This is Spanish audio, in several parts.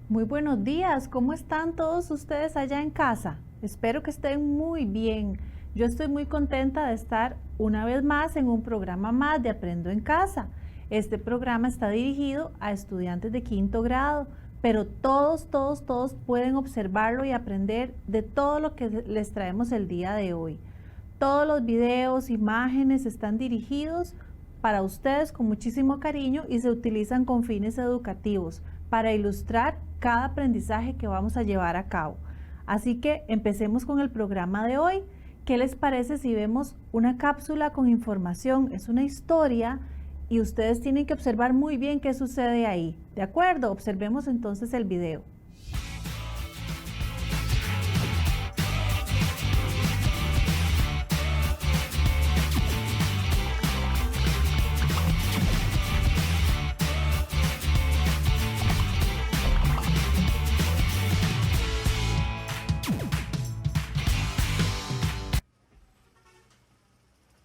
Muy buenos días, ¿cómo están todos ustedes allá en casa? Espero que estén muy bien. Yo estoy muy contenta de estar una vez más en un programa más de Aprendo en Casa. Este programa está dirigido a estudiantes de quinto grado, pero todos pueden observarlo y aprender de todo lo que les traemos el día de hoy. Todos los videos, imágenes están dirigidos para ustedes con muchísimo cariño y se utilizan con fines educativos para ilustrar cada aprendizaje que vamos a llevar a cabo. Así que empecemos con el programa de hoy. ¿Qué les parece si vemos una cápsula con información? Es una historia y ustedes tienen que observar muy bien qué sucede ahí. ¿De acuerdo? Observemos entonces el video.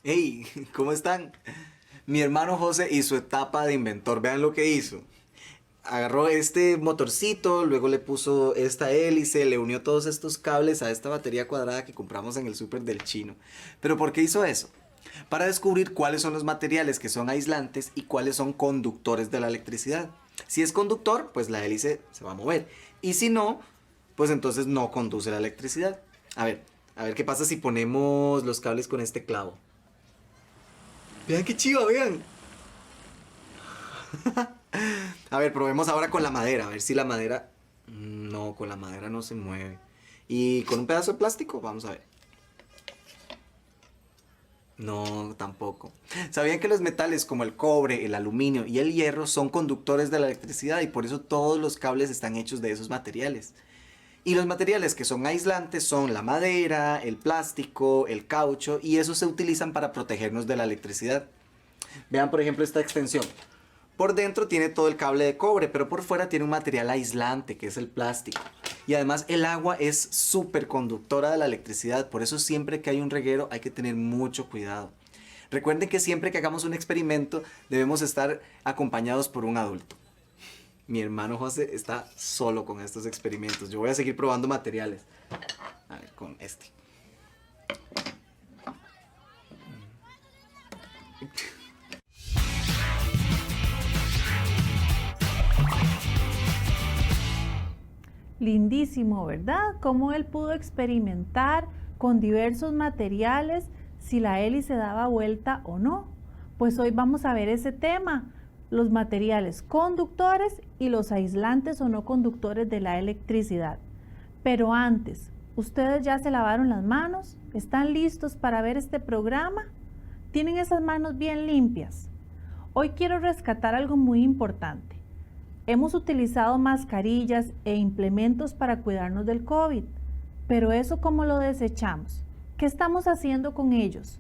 Hey, ¿cómo están? Mi hermano José y su etapa de inventor, vean lo que hizo. Agarró este motorcito, luego le puso esta hélice, le unió todos estos cables a esta batería cuadrada que compramos en el súper del chino. ¿Pero por qué hizo eso? Para descubrir cuáles son los materiales que son aislantes y cuáles son conductores de la electricidad. Si es conductor, pues la hélice se va a mover. Y si no, pues entonces no conduce la electricidad. A ver qué pasa si ponemos los cables con este clavo. Vean qué chiva, vean. A ver, probemos ahora con la madera. A ver si la madera... No, con la madera no se mueve. ¿Y con un pedazo de plástico? Vamos a ver. No, tampoco. ¿Sabían que los metales como el cobre, el aluminio y el hierro son conductores de la electricidad y por eso todos los cables están hechos de esos materiales? Y los materiales que son aislantes son la madera, el plástico, el caucho y esos se utilizan para protegernos de la electricidad. Vean por ejemplo esta extensión. Por dentro tiene todo el cable de cobre, pero por fuera tiene un material aislante que es el plástico. Y además el agua es súper conductora de la electricidad, por eso siempre que hay un reguero hay que tener mucho cuidado. Recuerden que siempre que hagamos un experimento debemos estar acompañados por un adulto. Mi hermano José está solo con estos experimentos. Yo voy a seguir probando materiales. A ver, con este. Lindísimo, ¿verdad? Cómo él pudo experimentar con diversos materiales si la hélice daba vuelta o no. Pues hoy vamos a ver ese tema, los materiales conductores y los aislantes o no conductores de la electricidad. Pero antes, ¿ustedes ya se lavaron las manos? ¿Están listos para ver este programa? ¿Tienen esas manos bien limpias? Hoy quiero rescatar algo muy importante. Hemos utilizado mascarillas e implementos para cuidarnos del COVID, pero eso ¿cómo lo desechamos? ¿Qué estamos haciendo con ellos?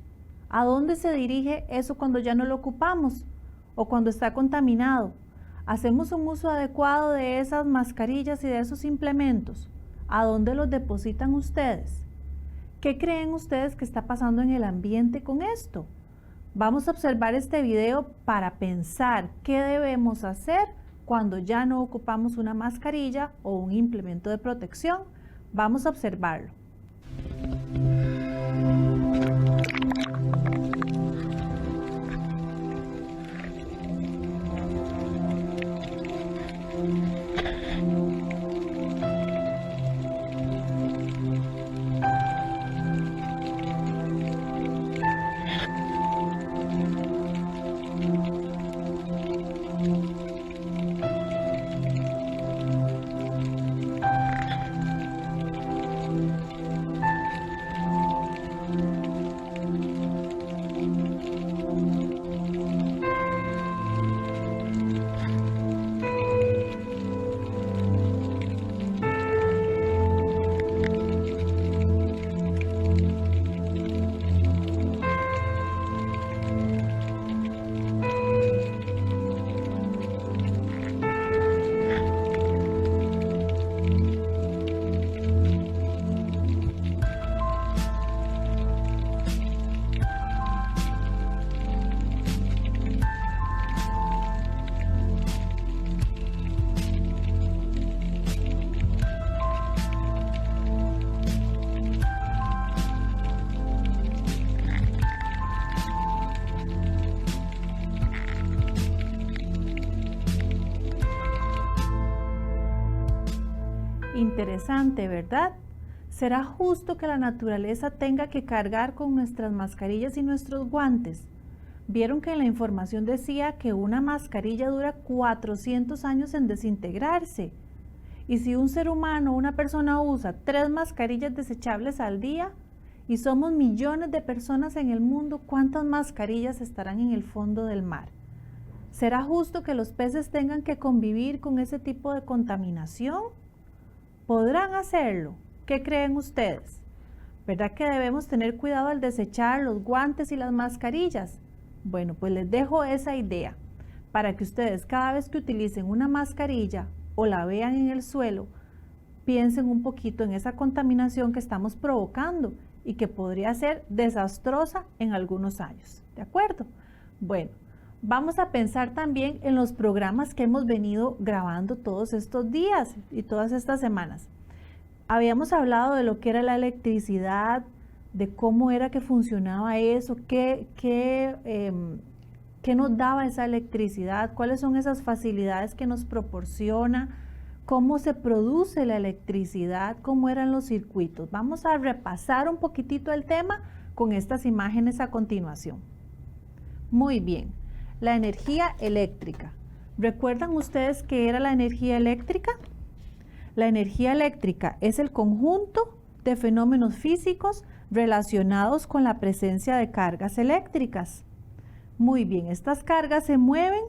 ¿A dónde se dirige eso cuando ya no lo ocupamos o cuando está contaminado? ¿Hacemos un uso adecuado de esas mascarillas y de esos implementos? ¿A dónde los depositan ustedes? ¿Qué creen ustedes que está pasando en el ambiente con esto? Vamos a observar este video para pensar qué debemos hacer cuando ya no ocupamos una mascarilla o un implemento de protección. Vamos a observarlo. Interesante, ¿verdad? ¿Será justo que la naturaleza tenga que cargar con nuestras mascarillas y nuestros guantes? Vieron que la información decía que una mascarilla dura 400 años en desintegrarse. Y si un ser humano, una persona usa 3 mascarillas desechables al día, y somos millones de personas en el mundo, ¿cuántas mascarillas estarán en el fondo del mar? ¿Será justo que los peces tengan que convivir con ese tipo de contaminación? ¿Podrán hacerlo? ¿Qué creen ustedes? ¿Verdad que debemos tener cuidado al desechar los guantes y las mascarillas? Bueno, pues les dejo esa idea para que ustedes cada vez que utilicen una mascarilla o la vean en el suelo, piensen un poquito en esa contaminación que estamos provocando y que podría ser desastrosa en algunos años. ¿De acuerdo? Bueno, vamos a pensar también en los programas que hemos venido grabando todos estos días y todas estas semanas. Habíamos hablado de lo que era la electricidad, de cómo era que funcionaba eso, qué nos daba esa electricidad, cuáles son esas facilidades que nos proporciona, cómo se produce la electricidad, cómo eran los circuitos. Vamos a repasar un poquitito el tema con estas imágenes a continuación. Muy bien, la energía eléctrica. ¿Recuerdan ustedes qué era la energía eléctrica? La energía eléctrica es el conjunto de fenómenos físicos relacionados con la presencia de cargas eléctricas. Muy bien, estas cargas se mueven,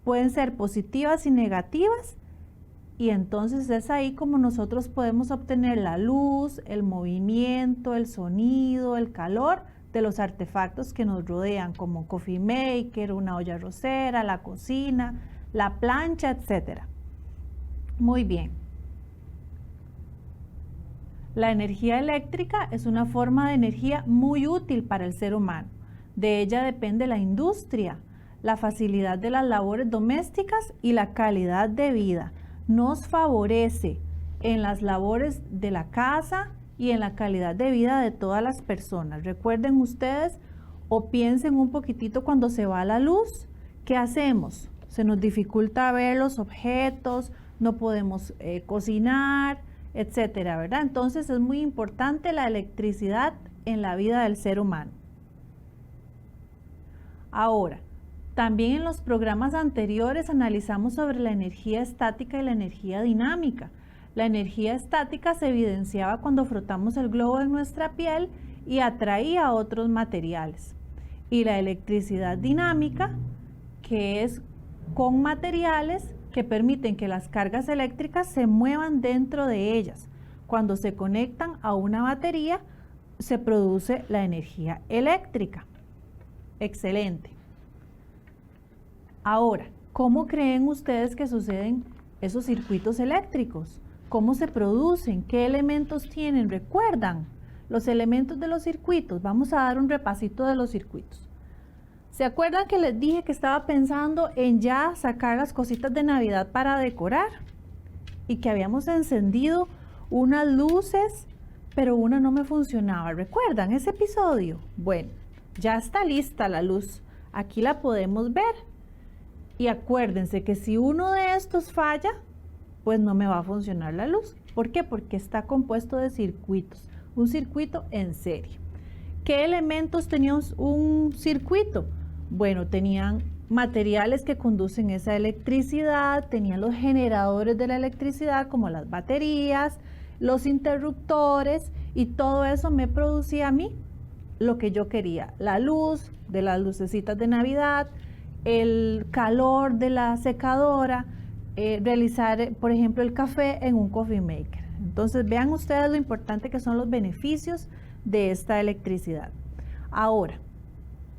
pueden ser positivas y negativas, y entonces es ahí como nosotros podemos obtener la luz, el movimiento, el sonido, el calor de los artefactos que nos rodean, como un coffee maker, una olla arrocera, la cocina, la plancha, etc. Muy bien. La energía eléctrica es una forma de energía muy útil para el ser humano. De ella depende la industria, la facilidad de las labores domésticas y la calidad de vida. Nos favorece en las labores de la casa y en la calidad de vida de todas las personas. Recuerden ustedes o piensen un poquitito cuando se va la luz, ¿qué hacemos? Se nos dificulta ver los objetos, no podemos cocinar, etcétera, ¿verdad? Entonces es muy importante la electricidad en la vida del ser humano. Ahora, también en los programas anteriores analizamos sobre la energía estática y la energía dinámica. La energía estática se evidenciaba cuando frotamos el globo en nuestra piel y atraía otros materiales. Y la electricidad dinámica, que es con materiales que permiten que las cargas eléctricas se muevan dentro de ellas. Cuando se conectan a una batería, se produce la energía eléctrica. Excelente. Ahora, ¿cómo creen ustedes que suceden esos circuitos eléctricos? ¿Cómo se producen? ¿Qué elementos tienen? ¿Recuerdan los elementos de los circuitos? Vamos a dar un repasito de los circuitos. ¿Se acuerdan que les dije que estaba pensando en ya sacar las cositas de Navidad para decorar? Y que habíamos encendido unas luces, pero una no me funcionaba. ¿Recuerdan ese episodio? Bueno, ya está lista la luz. Aquí la podemos ver. Y acuérdense que si uno de estos falla, pues no me va a funcionar la luz. ¿Por qué? Porque está compuesto de circuitos. Un circuito en serie. ¿Qué elementos tenía un circuito? Bueno, tenían materiales que conducen esa electricidad, tenían los generadores de la electricidad como las baterías, los interruptores, y todo eso me producía a mí lo que yo quería. La luz de las lucecitas de Navidad, el calor de la secadora, realizar, por ejemplo, el café en un coffee maker. Entonces vean ustedes lo importante que son los beneficios de esta electricidad. Ahora,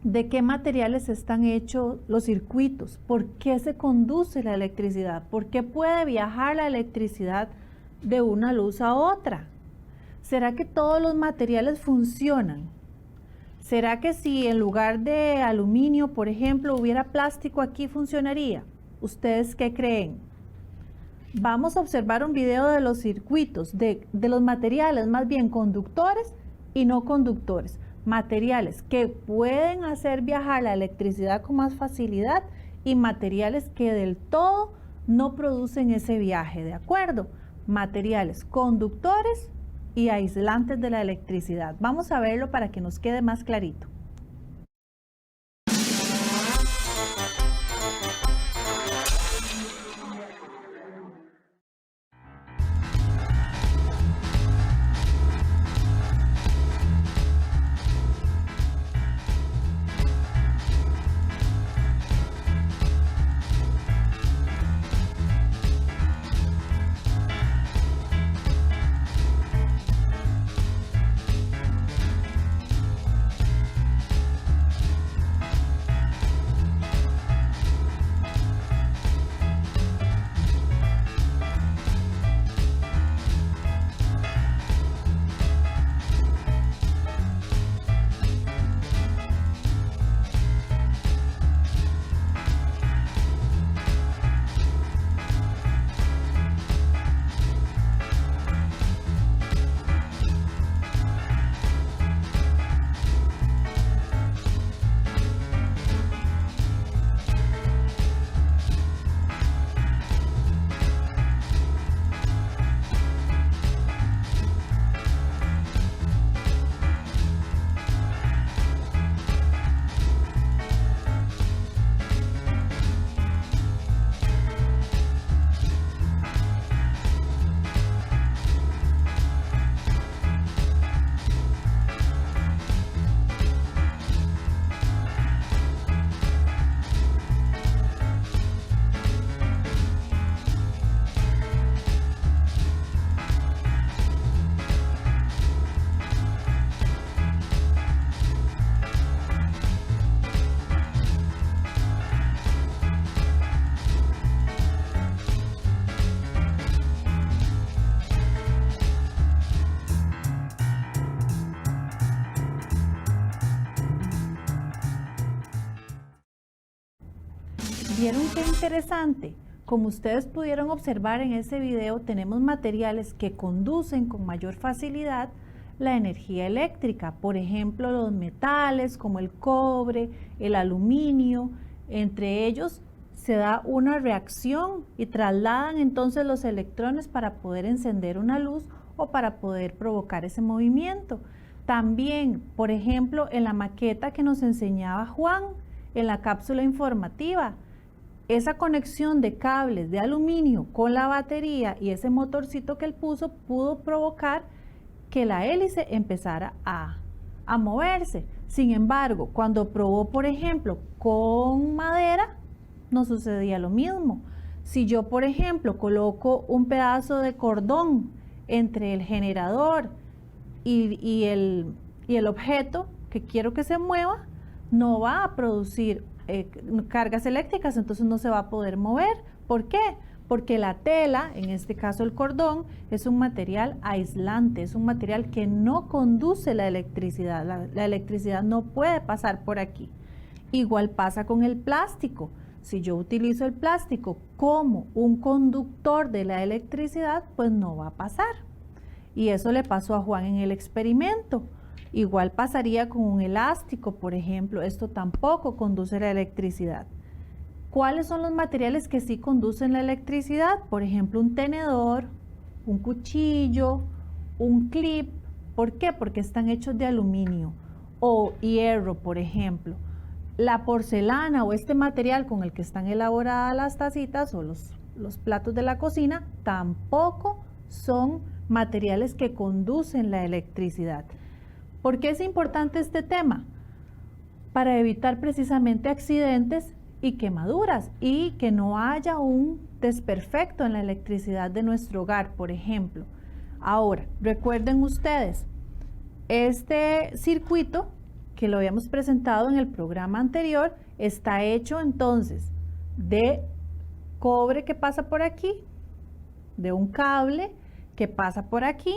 ¿de qué materiales están hechos los circuitos? ¿Por qué se conduce la electricidad? ¿Por qué puede viajar la electricidad de una luz a otra? ¿Será que todos los materiales funcionan? ¿Será que si en lugar de aluminio, por ejemplo, hubiera plástico aquí, funcionaría? ¿Ustedes qué creen? Vamos a observar un video de los circuitos, de los materiales más bien conductores y no conductores. Materiales que pueden hacer viajar la electricidad con más facilidad y materiales que del todo no producen ese viaje, ¿de acuerdo? materiales conductores y aislantes de la electricidad. Vamos a verlo para que nos quede más clarito. ¿Vieron qué interesante? Como ustedes pudieron observar en ese video, tenemos materiales que conducen con mayor facilidad la energía eléctrica. Por ejemplo, los metales como el cobre, el aluminio, entre ellos se da una reacción y trasladan entonces los electrones para poder encender una luz o para poder provocar ese movimiento. También, por ejemplo, en la maqueta que nos enseñaba Juan, en la cápsula informativa, esa conexión de cables de aluminio con la batería y ese motorcito que él puso pudo provocar que la hélice empezara a moverse. Sin embargo, cuando probó, por ejemplo, con madera, no sucedía lo mismo. Si yo, por ejemplo, coloco un pedazo de cordón entre el generador y el objeto que quiero que se mueva, no va a producir cargas eléctricas, entonces no se va a poder mover. ¿Por qué? Porque la tela, en este caso el cordón, es un material aislante, es un material que no conduce la electricidad. La electricidad no puede pasar por aquí. Igual pasa con el plástico. Si yo utilizo el plástico como un conductor de la electricidad, pues no va a pasar. Y eso le pasó a Juan en el experimento. Igual pasaría con un elástico, por ejemplo. Esto tampoco conduce la electricidad. ¿Cuáles son los materiales que sí conducen la electricidad? Por ejemplo, un tenedor, un cuchillo, un clip. ¿Por qué? Porque están hechos de aluminio o hierro, por ejemplo. La porcelana o este material con el que están elaboradas las tacitas o los platos de la cocina tampoco son materiales que conducen la electricidad. ¿Por qué es importante este tema? Para evitar precisamente accidentes y quemaduras y que no haya un desperfecto en la electricidad de nuestro hogar, por ejemplo. Ahora, recuerden ustedes, este circuito que lo habíamos presentado en el programa anterior está hecho entonces de cobre que pasa por aquí, de un cable que pasa por aquí.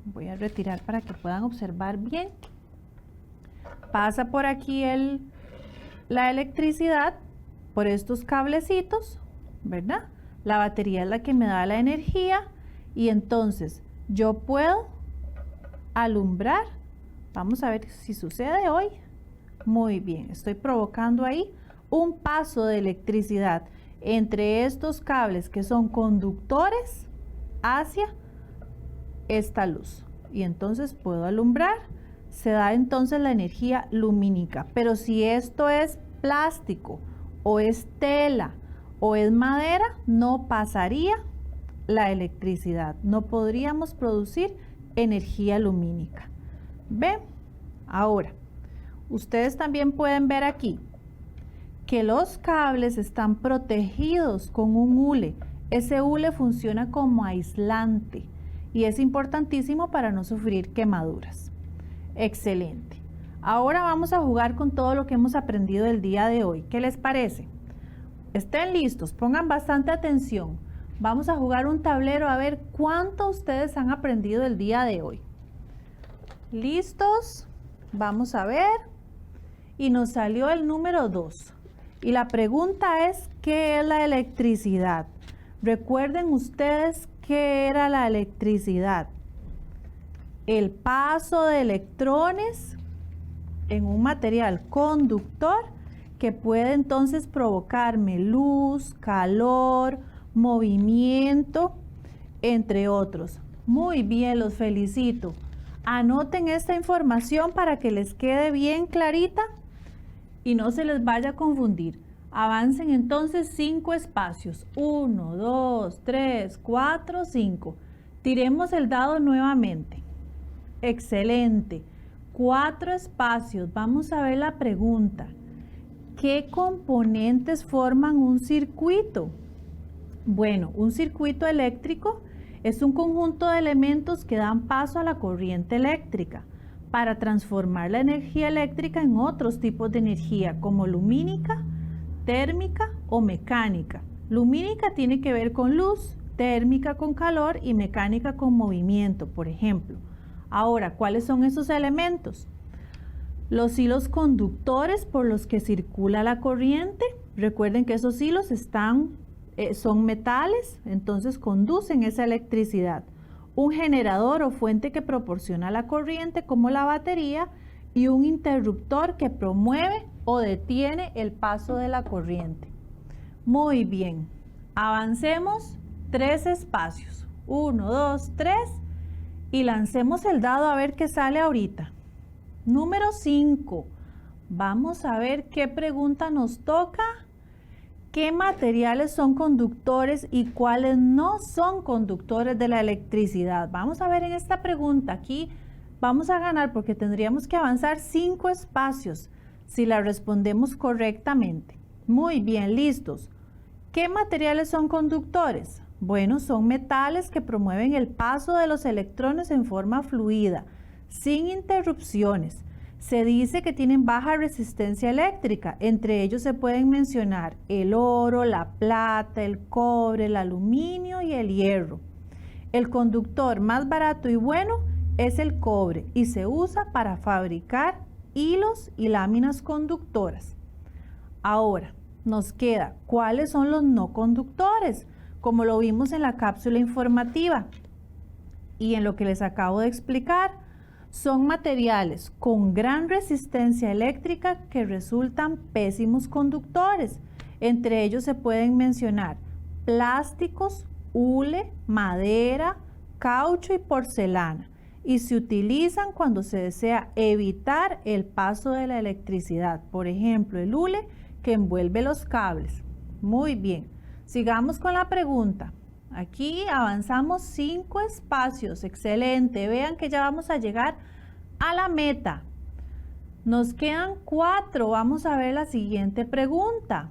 Voy a retirar para que puedan observar bien. Pasa por aquí la electricidad por estos cablecitos, ¿verdad? La batería es la que me da la energía y entonces yo puedo alumbrar. Vamos a ver si sucede hoy. Muy bien, estoy provocando ahí un paso de electricidad entre estos cables que son conductores hacia esta luz. Y entonces puedo alumbrar. Se da entonces la energía lumínica. Pero si esto es plástico o es tela o es madera, no pasaría la electricidad. No podríamos producir energía lumínica. ¿Ven? Ahora, ustedes también pueden ver aquí que los cables están protegidos con un hule. Ese hule funciona como aislante y es importantísimo para no sufrir quemaduras. Excelente. Ahora vamos a jugar con todo lo que hemos aprendido el día de hoy. ¿Qué les parece? Estén listos, pongan bastante atención. Vamos a jugar un tablero a ver cuánto ustedes han aprendido el día de hoy. ¿Listos? Vamos a ver. Y nos salió el número 2. Y la pregunta es, ¿qué es la electricidad? Recuerden ustedes qué era la electricidad. El paso de electrones en un material conductor que puede entonces provocarme luz, calor, movimiento, entre otros. Muy bien, los felicito. Anoten esta información para que les quede bien clarita y no se les vaya a confundir. Avancen entonces 5 espacios. 1, 2, 3, 4, 5. Tiremos el dado nuevamente. Excelente. 4 espacios. Vamos a ver la pregunta. ¿Qué componentes forman un circuito? Bueno, un circuito eléctrico es un conjunto de elementos que dan paso a la corriente eléctrica para transformar la energía eléctrica en otros tipos de energía como lumínica, térmica o mecánica. Lumínica tiene que ver con luz, térmica con calor y mecánica con movimiento, por ejemplo. Ahora, ¿cuáles son esos elementos? Los hilos conductores por los que circula la corriente. Recuerden que esos hilos son metales, entonces conducen esa electricidad. Un generador o fuente que proporciona la corriente como la batería y un interruptor que promueve o detiene el paso de la corriente. Muy bien, avancemos 3 espacios. 1, 2, 3 y lancemos el dado a ver qué sale ahorita. Número 5. Vamos a ver qué pregunta nos toca. ¿Qué materiales son conductores y cuáles no son conductores de la electricidad? Vamos a ver en esta pregunta. Aquí vamos a ganar porque tendríamos que avanzar 5 espacios si la respondemos correctamente. Muy bien, listos. ¿Qué materiales son conductores? Bueno, son metales que promueven el paso de los electrones en forma fluida, sin interrupciones. Se dice que tienen baja resistencia eléctrica. Entre ellos se pueden mencionar el oro, la plata, el cobre, el aluminio y el hierro. El conductor más barato y bueno es el cobre y se usa para fabricar hilos y láminas conductoras. Ahora, nos queda cuáles son los no conductores, como lo vimos en la cápsula informativa y en lo que les acabo de explicar. Son materiales con gran resistencia eléctrica que resultan pésimos conductores. Entre ellos se pueden mencionar plásticos, hule, madera, caucho y porcelana. Y se utilizan cuando se desea evitar el paso de la electricidad. Por ejemplo, el hule que envuelve los cables. Muy bien, sigamos con la pregunta. Aquí avanzamos 5 espacios, excelente. Vean que ya vamos a llegar a la meta. Nos quedan 4. Vamos a ver la siguiente pregunta.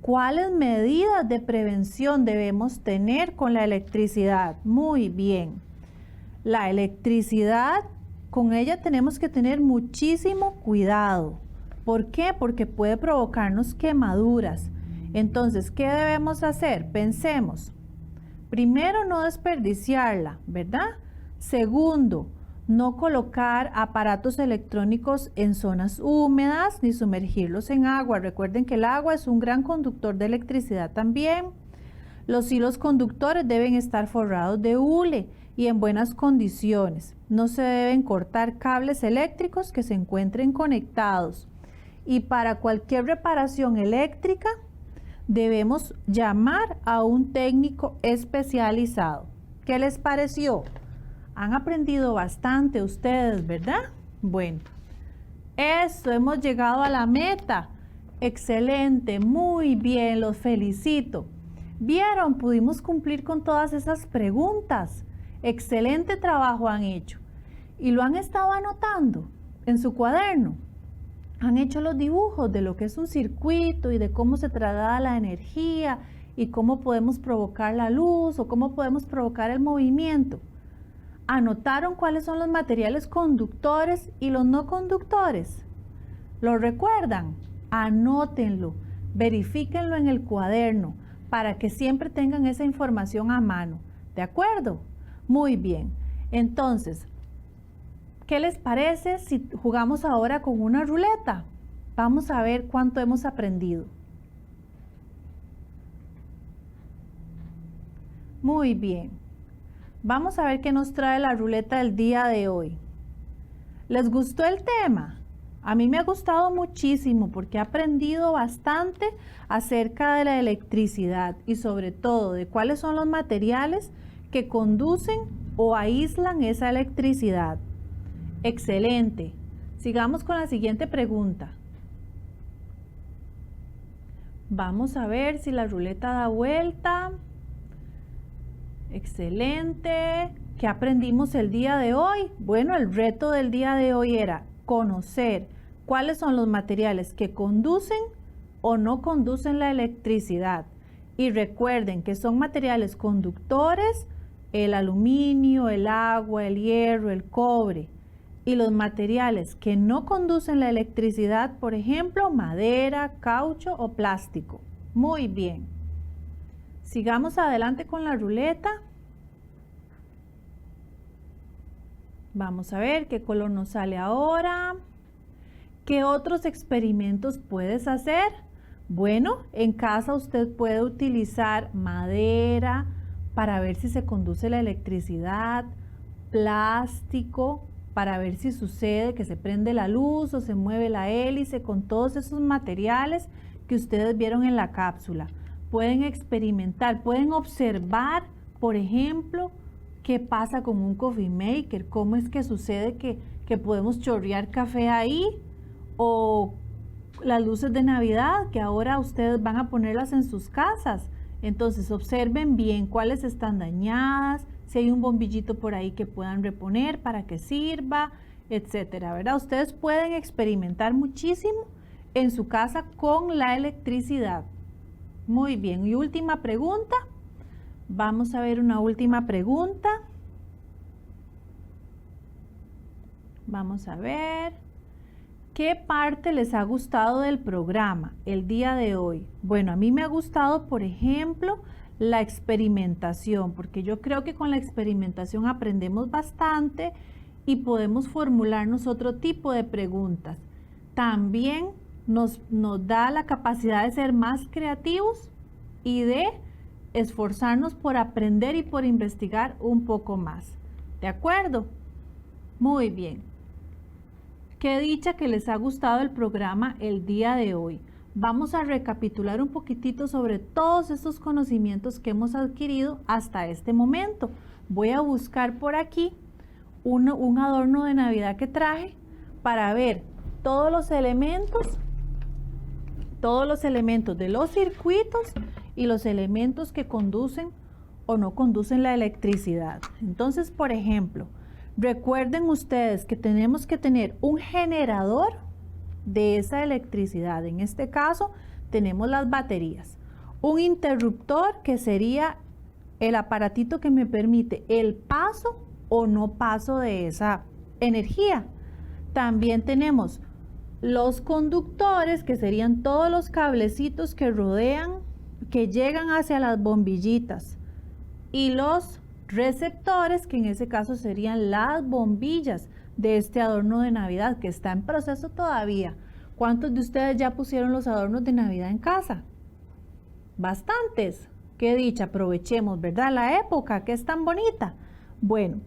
¿Cuáles medidas de prevención debemos tener con la electricidad? Muy bien. La electricidad, con ella tenemos que tener muchísimo cuidado. ¿Por qué? Porque puede provocarnos quemaduras. Entonces, ¿qué debemos hacer? Pensemos. Primero, no desperdiciarla, ¿verdad? Segundo, no colocar aparatos electrónicos en zonas húmedas ni sumergirlos en agua. Recuerden que el agua es un gran conductor de electricidad también. Los hilos conductores deben estar forrados de hule y en buenas condiciones. No se deben cortar cables eléctricos que se encuentren conectados. Y para cualquier reparación eléctrica, debemos llamar a un técnico especializado. ¿Qué les pareció? Han aprendido bastante ustedes, ¿verdad? Bueno, eso, hemos llegado a la meta. Excelente, muy bien, los felicito. ¿Vieron? Pudimos cumplir con todas esas preguntas. Excelente trabajo han hecho. ¿Y lo han estado anotando en su cuaderno? Han hecho los dibujos de lo que es un circuito y de cómo se traslada la energía y cómo podemos provocar la luz o cómo podemos provocar el movimiento. ¿Anotaron cuáles son los materiales conductores y los no conductores? ¿Lo recuerdan? Anótenlo, verifíquenlo en el cuaderno para que siempre tengan esa información a mano. ¿De acuerdo? Muy bien. Entonces, ¿qué les parece si jugamos ahora con una ruleta? Vamos a ver cuánto hemos aprendido. Muy bien. Vamos a ver qué nos trae la ruleta del día de hoy. ¿Les gustó el tema? A mí me ha gustado muchísimo porque he aprendido bastante acerca de la electricidad y sobre todo de cuáles son los materiales que conducen o aíslan esa electricidad. Excelente. Sigamos con la siguiente pregunta. Vamos a ver si la ruleta da vuelta. Excelente. ¿Qué aprendimos el día de hoy? Bueno, el reto del día de hoy era conocer cuáles son los materiales que conducen o no conducen la electricidad. Y recuerden que son materiales conductores, el aluminio, el agua, el hierro, el cobre. Y los materiales que no conducen la electricidad, por ejemplo, madera, caucho o plástico. Muy bien. Sigamos adelante con la ruleta. Vamos a ver qué color nos sale ahora. ¿Qué otros experimentos puedes hacer? Bueno, en casa usted puede utilizar madera para ver si se conduce la electricidad, plástico para ver si sucede que se prende la luz o se mueve la hélice, con todos esos materiales que ustedes vieron en la cápsula. Pueden experimentar, pueden observar, por ejemplo, qué pasa con un coffee maker, cómo es que sucede que podemos chorrear café ahí, o las luces de Navidad que ahora ustedes van a ponerlas en sus casas. Entonces observen bien cuáles están dañadas, si hay un bombillito por ahí que puedan reponer para que sirva, etcétera, ¿verdad? Ustedes pueden experimentar muchísimo en su casa con la electricidad. Muy bien, y última pregunta. Vamos a ver una última pregunta. Vamos a ver. ¿Qué parte les ha gustado del programa el día de hoy? Bueno, a mí me ha gustado, por ejemplo, la experimentación, porque yo creo que con la experimentación aprendemos bastante y podemos formularnos otro tipo de preguntas. También nos da la capacidad de ser más creativos y de esforzarnos por aprender y por investigar un poco más. ¿De acuerdo? Muy bien. Qué dicha que les ha gustado el programa el día de hoy. Vamos a recapitular un poquitito sobre todos estos conocimientos que hemos adquirido hasta este momento. Voy a buscar por aquí un adorno de Navidad que traje para ver todos los elementos de los circuitos y los elementos que conducen o no conducen la electricidad. Entonces, por ejemplo, recuerden ustedes que tenemos que tener un generador de esa electricidad. En este caso, tenemos las baterías. Un interruptor, que sería el aparatito que me permite el paso o no paso de esa energía. También tenemos los conductores, que serían todos los cablecitos que rodean, que llegan hacia las bombillitas. Y los receptores, que en ese caso serían las bombillas de este adorno de Navidad, que está en proceso todavía. ¿Cuántos de ustedes ya pusieron los adornos de Navidad en casa? Bastantes. Qué dicha, aprovechemos, ¿verdad? La época que es tan bonita. Bueno,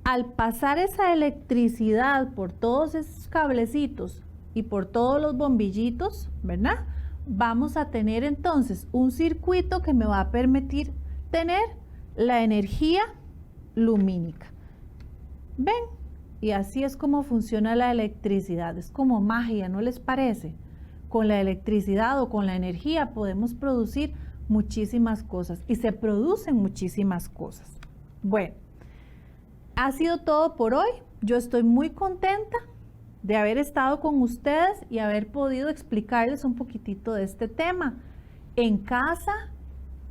al pasar esa electricidad por todos esos cablecitos y por todos los bombillitos, ¿verdad? Vamos a tener entonces un circuito que me va a permitir tener la energía lumínica. ¿Ven? Y así es como funciona la electricidad. Es como magia, ¿no les parece? Con la electricidad o con la energía podemos producir muchísimas cosas y se producen muchísimas cosas. Bueno, ha sido todo por hoy. Yo estoy muy contenta de haber estado con ustedes y haber podido explicarles un poquitito de este tema. En casa,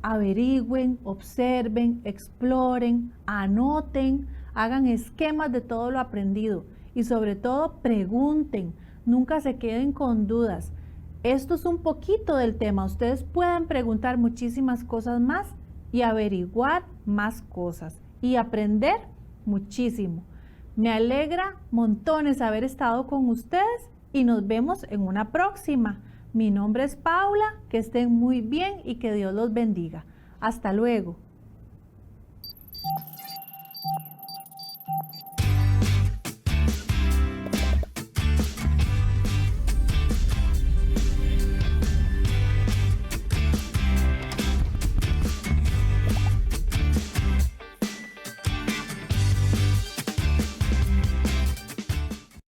averigüen, observen, exploren, anoten, hagan esquemas de todo lo aprendido y sobre todo pregunten, nunca se queden con dudas. Esto es un poquito del tema. Ustedes pueden preguntar muchísimas cosas más y averiguar más cosas y aprender muchísimo. Me alegra montones haber estado con ustedes y nos vemos en una próxima. Mi nombre es Paula, que estén muy bien y que Dios los bendiga. Hasta luego.